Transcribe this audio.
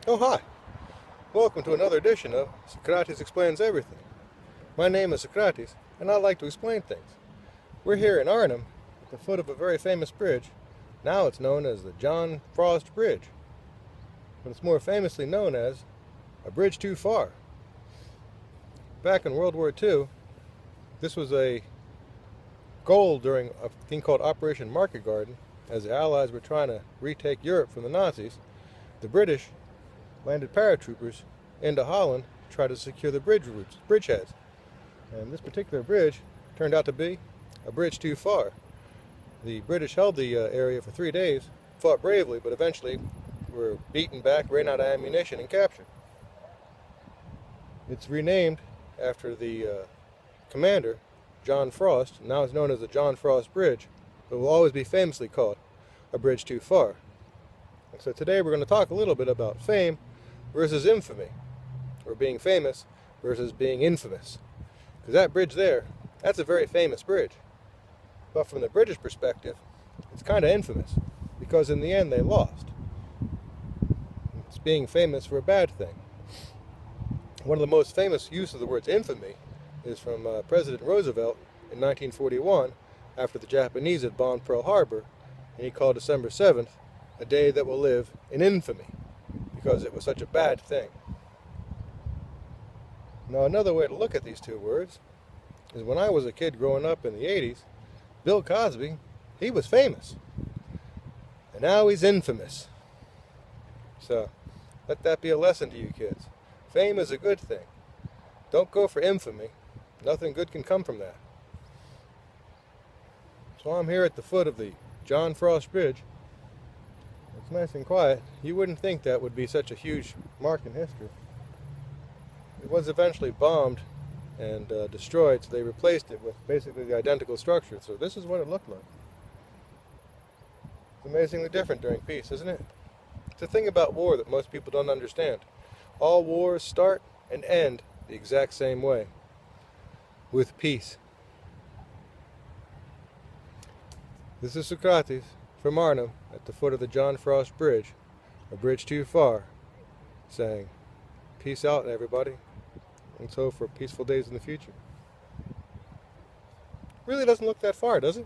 Oh, hi. Welcome to another edition of Socrates Explains Everything. My name is Socrates, and I like to explain things. We're here in Arnhem, at the foot of a very famous bridge. Now it's known as the John Frost Bridge, but it's more famously known as a bridge too far. Back in World War II, this was a goal during a thing called Operation Market Garden. As the Allies were trying to retake Europe from the Nazis, the British landed paratroopers into Holland to try to secure the bridgeheads. And this particular bridge turned out to be a bridge too far. The British held the area for 3 days, fought bravely, but eventually were beaten back, ran out of ammunition, and captured. It's renamed after the commander, John Frost. Now it's known as the John Frost Bridge, but will always be famously called a bridge too far. And so today we're going to talk a little bit about fame versus infamy, or being famous versus being infamous. Because that bridge there, that's a very famous bridge. But from the British perspective, it's kind of infamous, because in the end they lost. It's being famous for a bad thing. One of the most famous use of the words infamy is from President Roosevelt in 1941, after the Japanese had bombed Pearl Harbor, and he called December 7th a day that will live in infamy, because it was such a bad thing. Now, another way to look at these two words is when I was a kid growing up in the 80s, Bill Cosby, he was famous. And now he's infamous. So, let that be a lesson to you kids. Fame is a good thing. Don't go for infamy. Nothing good can come from that. So I'm here at the foot of the John Frost Bridge. It's nice and quiet. You wouldn't think that would be such a huge mark in history. It was eventually bombed and destroyed, so they replaced it with basically the identical structure. So this is what it looked like. It's amazingly different during peace, isn't it? It's a thing about war that most people don't understand. All wars start and end the exact same way, with peace. This is Socrates from Arnhem at the foot of the John Frost Bridge, a bridge too far, saying, peace out everybody, and so for peaceful days in the future. Really doesn't look that far, does it?